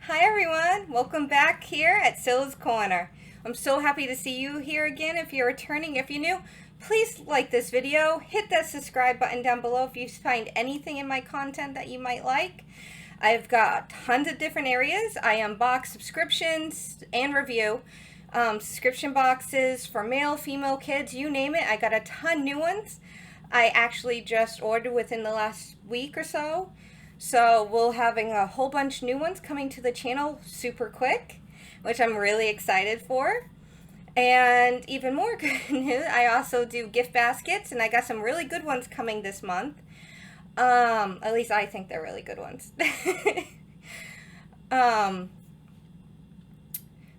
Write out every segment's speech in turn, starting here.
Hi everyone, welcome back here at Scylla's Corner. I'm so happy to see you here again. If you're returning, if you're new, please like this video, hit that subscribe button down below if you find anything in my content that you might like. I've got tons of different areas. I unbox subscriptions and review. Subscription boxes for male, female, kids, you name it. I got a ton new ones. I actually just ordered within the last week or so. So we'll having a whole bunch new ones coming to the channel super quick, which I'm really excited for. And even more good news, I also do gift baskets, and I got some really good ones coming this month. At least I think they're really good ones. um,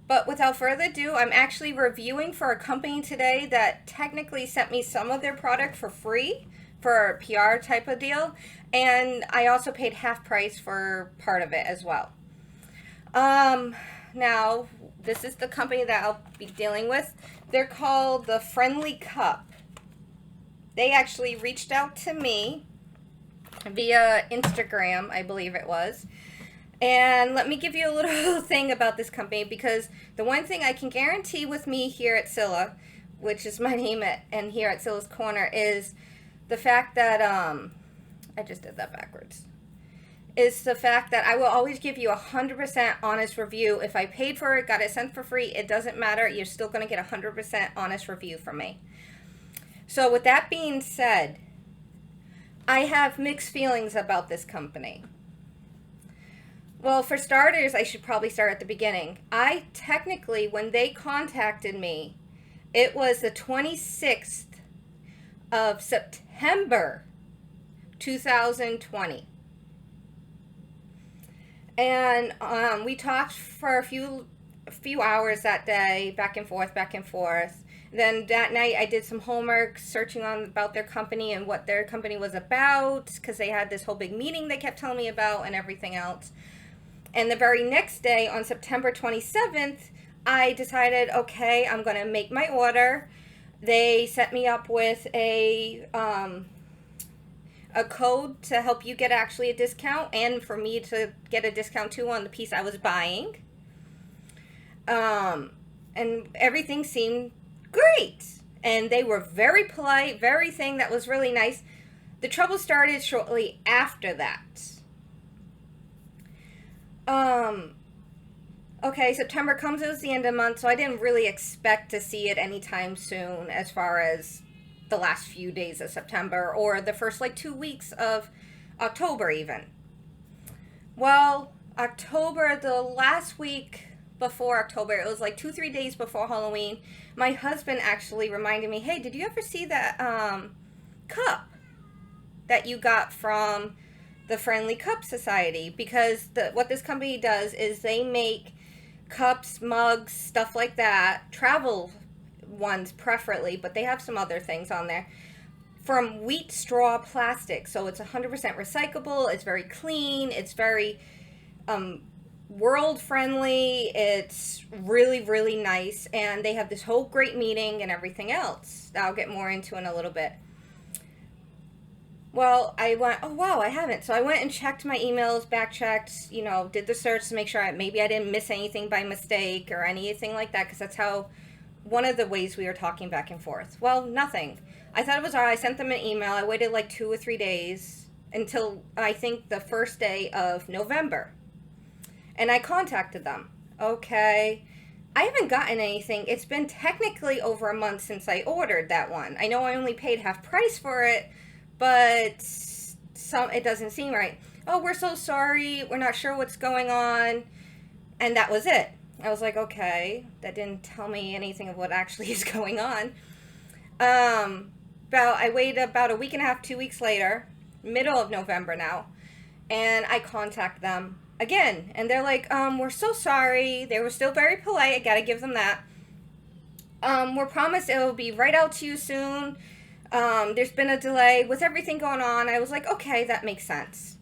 but without further ado, I'm actually reviewing for a company today that technically sent me some of their product for free for a PR type of deal, and I also paid half price for part of it as well. Now, this is the company that I'll be dealing with. They're called the Friendly Cup. They actually reached out to me via Instagram, I believe it was. And let me give you a little thing about this company, because the one thing I can guarantee with me here at Scylla, which is my name and here at Scylla's Corner, is the fact that, I just did that backwards, is the fact that I will always give you 100% honest review. If I paid for it, got it sent for free, it doesn't matter. You're still going to get 100% honest review from me. So with that being said, I have mixed feelings about this company. Well, for starters, I should probably start at the beginning. I technically, when they contacted me, it was the 26th of September 2020. And we talked for a few hours that day, back and forth, back and forth. Then that night I did some homework searching on about their company and what their company was about, because they had this whole big meeting they kept telling me about and everything else. And the very next day, on September 27th, I decided, okay, I'm going to make my order. They set me up with a code to help you get actually a discount, and for me to get a discount too on the piece I was buying. And everything seemed great. And they were very polite, very thing that was really nice. The trouble started shortly after that. Okay, September comes, it was the end of the month, so I didn't really expect to see it anytime soon as far as the last few days of September or the first like 2 weeks of October even. Well, October, the last week before October, it was like 2-3 days before Halloween, my husband actually reminded me, hey, did you ever see that cup that you got from the Friendly Cup Society? Because what this company does is they make cups, mugs, stuff like that, travel ones preferably, but they have some other things on there, from wheat straw plastic. So it's 100% recyclable, it's very clean, it's very world friendly, it's really, really nice, and they have this whole great meeting and everything else that I'll get more into in a little bit. Well, I went, oh wow, I haven't. So I went and checked my emails, back-checked, did the search to make sure maybe I didn't miss anything by mistake or anything like that, because that's how, one of the ways we were talking back and forth. Well, nothing. I thought it was all right. I sent them an email. I waited like 2 or 3 days until I think the first day of November. And I contacted them. Okay, I haven't gotten anything. It's been technically over a month since I ordered that one. I know I only paid half price for it, but it doesn't seem right. Oh, we're so sorry. We're not sure what's going on. And that was it. I was like, okay, that didn't tell me anything of what actually is going on. I waited about a week and a half, 2 weeks later, middle of November now, and I contact them again. And they're like, we're so sorry. They were still very polite. I gotta give them that. We're promised it will be right out to you soon. There's been a delay with everything going on. I was like, okay, that makes sense.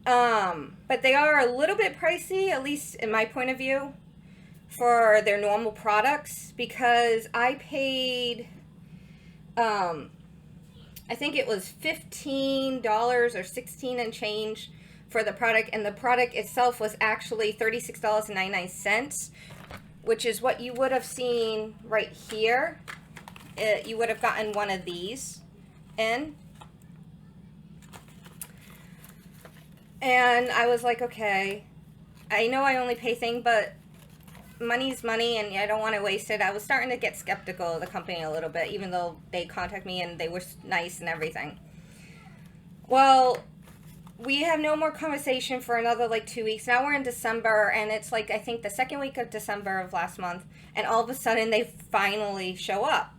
But they are a little bit pricey, at least in my point of view, for their normal products, because I paid, I think it was $15 or 16 and change for the product, and the product itself was actually $36.99, which is what you would have seen right here. You would have gotten one of these in. And I was like, okay, I know I only pay thing, but money's money and I don't want to waste it. I was starting to get skeptical of the company a little bit, even though they contacted me and they were nice and everything. Well, we have no more conversation for another like 2 weeks. Now we're in December, and it's like, I think the second week of December of last month, and all of a sudden they finally show up.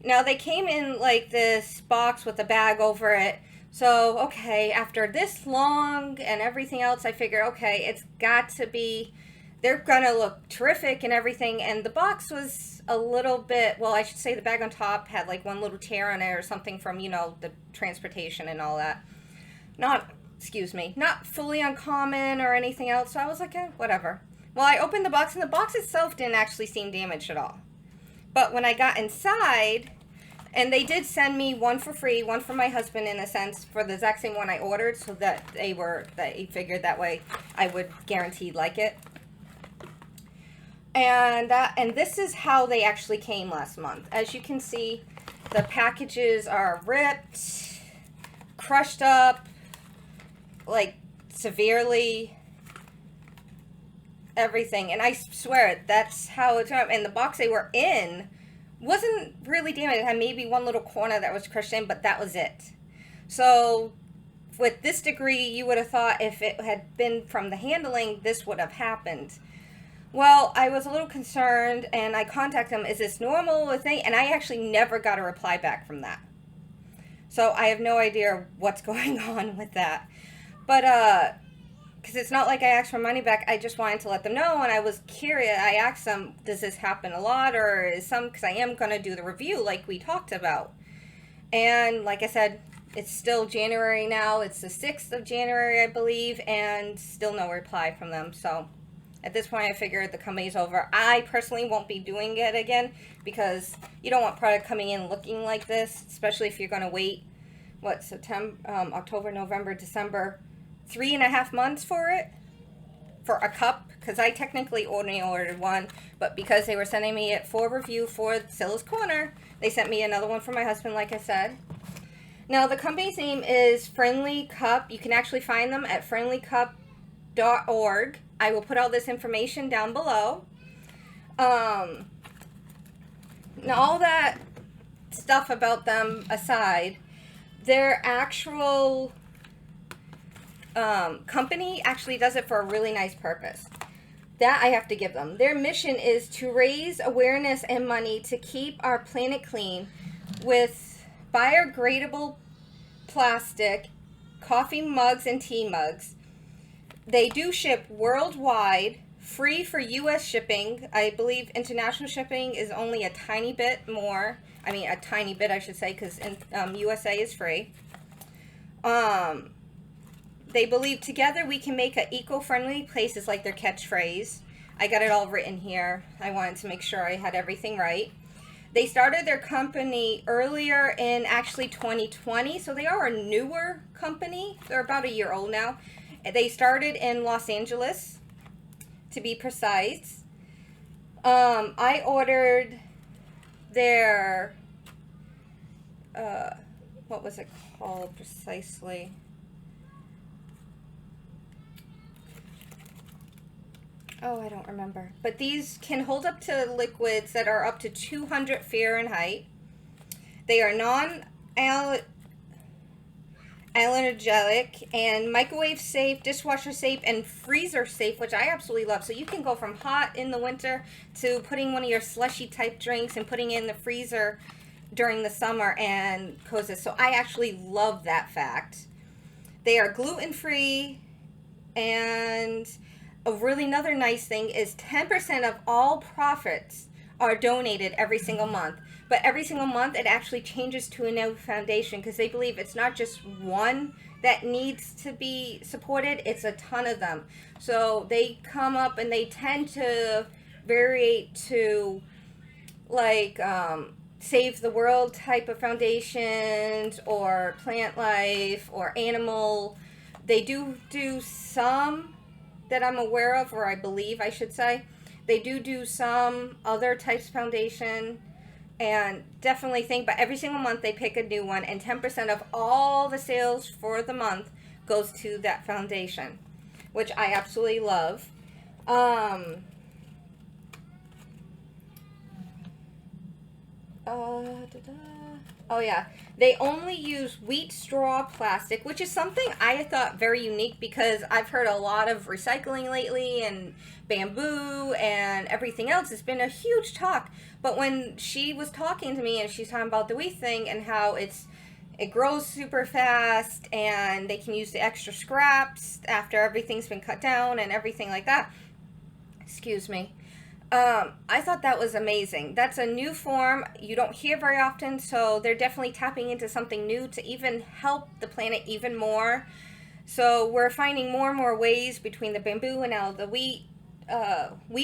Now they came in like this box with a bag over it. So, okay, after this long and everything else, I figured, okay, it's got to be, they're gonna look terrific and everything. And the box was a little bit, well, I should say the bag on top had like one little tear on it or something from, you know, the transportation and all that. Not fully uncommon or anything else. So I was like, whatever. Well, I opened the box, and the box itself didn't actually seem damaged at all. But when I got inside, and they did send me one for free, one for my husband in a sense, for the exact same one I ordered, so that they figured that way I would guaranteed like it. And this is how they actually came last month. As you can see, the packages are ripped, crushed up, like severely, everything. And I swear that's how it's up. And the box they were in wasn't really damaged. It had maybe one little corner that was crushed in, but that was it. So with this degree, you would have thought if it had been from the handling, this would have happened. Well, I was a little concerned, and I contacted them, is this normal thing? And I actually never got a reply back from that. So I have no idea what's going on with that. But, because it's not like I asked for money back, I just wanted to let them know, and I was curious. I asked them, does this happen a lot, or is some, because I am going to do the review like we talked about. And like I said, it's still January now. It's the 6th of January, I believe, and still no reply from them. So at this point, I figured the company's over. I personally won't be doing it again, because you don't want product coming in looking like this, especially if you're going to wait, what, October, November, December, 3.5 months for it, for a cup, because I technically only ordered one, but because they were sending me it for review for Silla's Corner, they sent me another one for my husband, like I said. Now, the company's name is Friendly Cup. You can actually find them at friendlycup.org. I will put all this information down below. Now, all that stuff about them aside, their actual company actually does it for a really nice purpose. That I have to give them. Their mission is to raise awareness and money to keep our planet clean with biodegradable plastic, coffee mugs and tea mugs. They do ship worldwide, free for U.S. shipping. I believe international shipping is only a tiny bit more. I mean, a tiny bit, I should say, because USA is free. They believe together we can make an eco-friendly place, is like their catchphrase. I got it all written here. I wanted to make sure I had everything right. They started their company earlier in actually 2020, so they are a newer company. They're about a year old now. They started in Los Angeles, to be precise. I ordered their, what was it called precisely? Oh, I don't remember. But these can hold up to liquids that are up to 200 Fahrenheit. They are non-allergenic and microwave safe, dishwasher safe, and freezer safe, which I absolutely love. So you can go from hot in the winter to putting one of your slushy type drinks and putting it in the freezer during the summer and cozy. So I actually love that fact. They are gluten-free, and another nice thing is 10% of all profits are donated every single month. But every single month it actually changes to a new foundation, because they believe it's not just one that needs to be supported, it's a ton of them. So they come up and they tend to vary to like Save the World type of foundations, or Plant Life, or animal They do some that I'm aware of, or I believe I should say. They do some other types of foundation, and definitely think, but every single month they pick a new one, and 10% of all the sales for the month goes to that foundation, which I absolutely love. Oh yeah, they only use wheat straw plastic, which is something I thought very unique, because I've heard a lot of recycling lately and bamboo and everything else. It's been a huge talk. But when she was talking to me and she's talking about the wheat thing and how it grows super fast and they can use the extra scraps after everything's been cut down and everything like that. Excuse me. I thought that was amazing. That's a new form you don't hear very often, so they're definitely tapping into something new to even help the planet even more. So we're finding more and more ways between the bamboo and now the wheat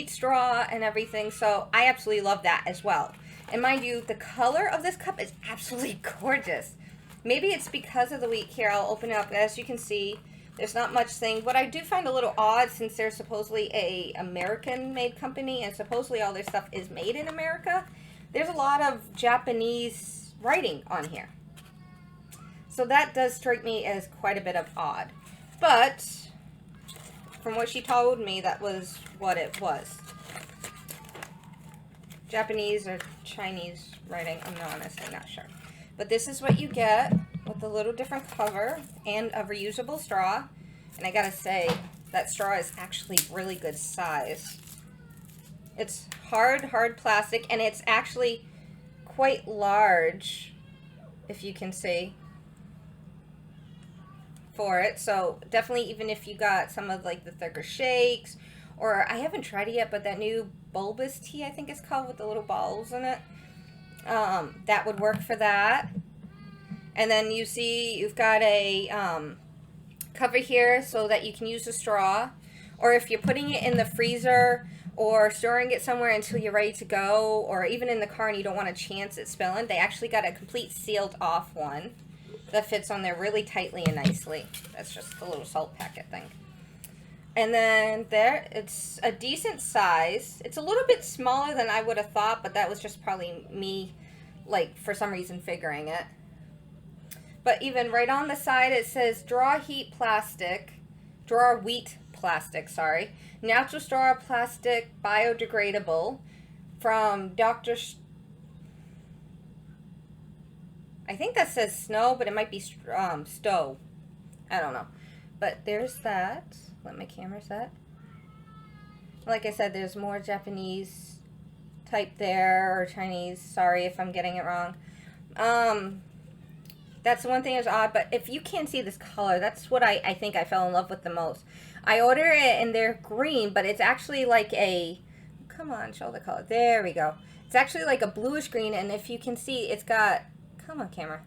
straw and everything. So I absolutely love that as well. And mind you, the color of this cup is absolutely gorgeous. Maybe it's because of the wheat. Here, I'll open it up. As you can see, there's not much thing. What I do find a little odd, since they're supposedly a American-made company and supposedly all their stuff is made in America, there's a lot of Japanese writing on here. So that does strike me as quite a bit of odd. But from what she told me, that was what it was. Japanese or Chinese writing, I'm honestly not sure. But this is what you get with a little different cover and a reusable straw. And I gotta say, that straw is actually really good size. It's hard plastic, and it's actually quite large, if you can see, for it. So definitely, even if you got some of like the thicker shakes, or I haven't tried it yet, but that new bulbous tea, I think it's called, with the little balls in it, that would work for that. And then you see you've got a cover here so that you can use the straw, or if you're putting it in the freezer or storing it somewhere until you're ready to go, or even in the car and you don't want a chance at spilling, they actually got a complete sealed off one that fits on there really tightly and nicely. That's just a little salt packet thing. And then there, it's a decent size. It's a little bit smaller than I would have thought, but that was just probably me, like, for some reason figuring it. But even right on the side, it says draw wheat plastic, sorry. Natural straw plastic, biodegradable, from Dr. I think that says Snow, but it might be Stowe. I don't know. But there's that. Let my camera set. Like I said, there's more Japanese type there, or Chinese. Sorry if I'm getting it wrong. That's the one thing that's odd, but if you can't see this color, that's what I think I fell in love with the most. I ordered it and they're green, but it's actually like a, come on, show the color. There we go. It's actually like a bluish green, and if you can see, it's got, come on camera,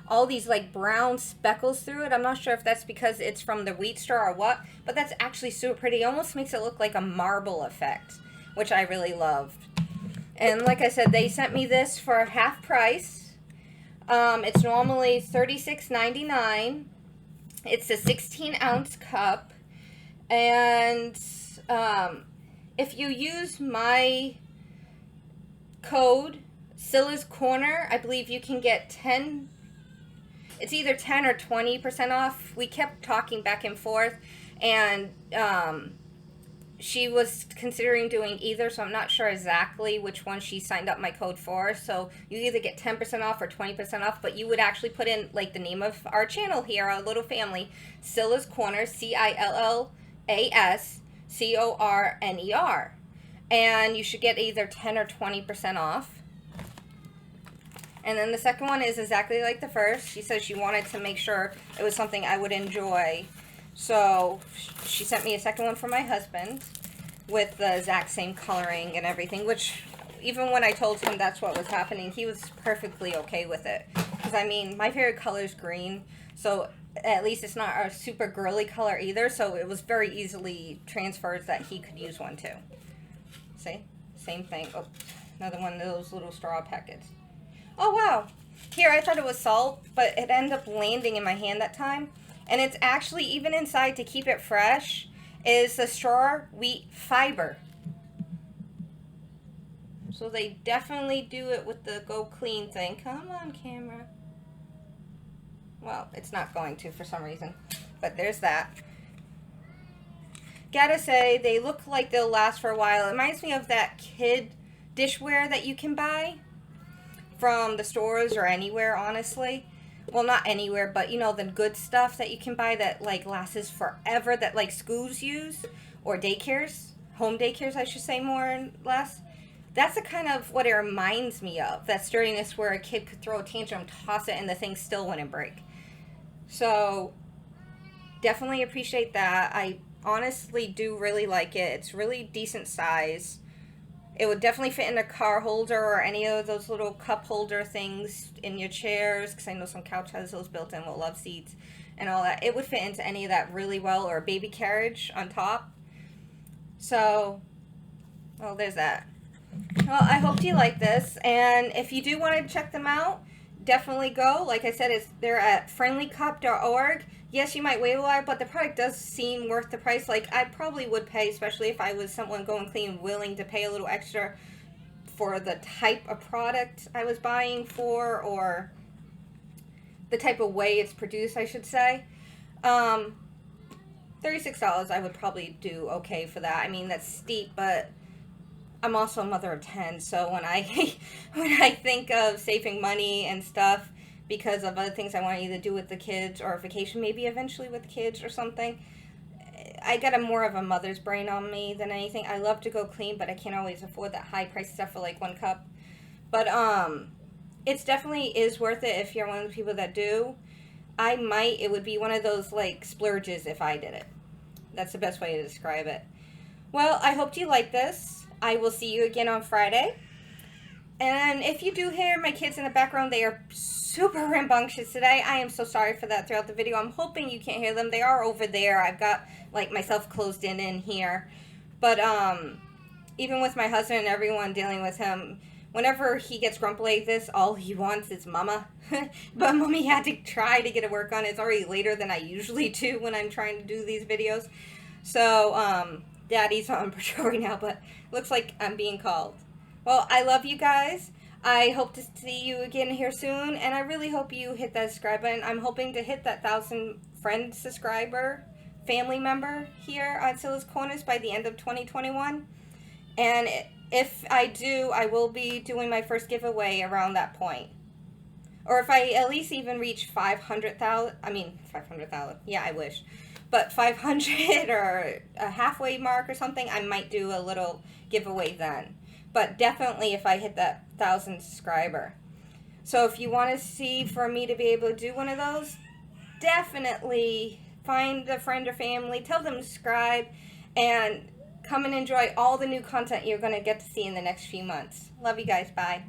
all these like brown speckles through it. I'm not sure if that's because it's from the wheat straw or what, but that's actually super pretty. It almost makes it look like a marble effect, which I really loved. And like I said, they sent me this for half price. It's normally $36.99. It's a 16-ounce cup. And if you use my code, Scylla's Corner, I believe you can get 10. It's either 10 or 20% off. We kept talking back and forth, and she was considering doing either, so I'm not sure exactly which one she signed up my code for. So you either get 10% off or 20% off, but you would actually put in like the name of our channel here, our little family, Scylla's Corner, CILLASCORNER, and you should get either 10 or 20% off. And then the second one is exactly like the first. She said she wanted to make sure it was something I would enjoy. So she sent me a second one for my husband with the exact same coloring and everything, which even when I told him that's what was happening, he was perfectly okay with it. Because, I mean, my favorite color is green, so at least it's not a super girly color either, so it was very easily transferred that he could use one too. See? Same thing. Oh, another one of those little straw packets. Oh, wow. Here, I thought it was salt, but it ended up landing in my hand that time. And it's actually, even inside to keep it fresh, is the straw wheat fiber. So they definitely do it with the Go Clean thing. Come on, camera. Well, it's not going to for some reason. But there's that. Gotta say, they look like they'll last for a while. It reminds me of that kid dishware that you can buy from the stores or anywhere, honestly. Well, not anywhere, but you know, the good stuff that you can buy that like lasts forever, that like schools use, or daycares, home daycares I should say, more or less. That's the kind of what it reminds me of, that sturdiness where a kid could throw a tantrum, toss it, and the thing still wouldn't break. So definitely appreciate that. I honestly do really like it. It's really decent size. It would definitely fit in a car holder or any of those little cup holder things in your chairs, because I know some couch has those built in with love seats and all that. It would fit into any of that really well, or a baby carriage on top. So, well, there's that. Well, I hope you like this, and if you do want to check them out, definitely go. Like I said, they're at friendlycup.org. Yes, you might wait a while, but the product does seem worth the price. Like, I probably would pay, especially if I was someone Going Clean willing to pay a little extra for the type of product I was buying for, or the type of way it's produced, I should say. $36 I would probably do okay for that. I mean, that's steep, but I'm also a mother of 10, so when I when I think of saving money and stuff because of other things I want to either do with the kids or a vacation maybe eventually with the kids or something, I got more of a mother's brain on me than anything. I love to Go Clean, but I can't always afford that high price stuff for like one cup. But it's definitely is worth it if you're one of the people that do. It would be one of those like splurges if I did it. That's the best way to describe it. Well, I hope you like this. I will see you again on Friday. And if you do hear my kids in the background, they are super rambunctious today. I am so sorry for that throughout the video. I'm hoping you can't hear them. They are over there. I've got like myself closed in here. But even with my husband and everyone dealing with him, whenever he gets grumpy like this, all he wants is mama. But mommy had to try to get a work on. It's already later than I usually do when I'm trying to do these videos. So daddy's on patrol right now, but looks like I'm being called. Well, I love you guys. I hope to see you again here soon, and I really hope you hit that subscribe button. I'm hoping to hit that 1,000 friend subscriber family member here on Scylla's Corners by the end of 2021. And if I do, I will be doing my first giveaway around that point. Or if I at least even reach 500,000, 500,000, yeah, I wish. But 500 or a halfway mark or something, I might do a little giveaway then. But definitely if I hit that 1,000 subscriber. So if you want to see for me to be able to do one of those, definitely find a friend or family, tell them to subscribe, and come and enjoy all the new content you're going to get to see in the next few months. Love you guys. Bye.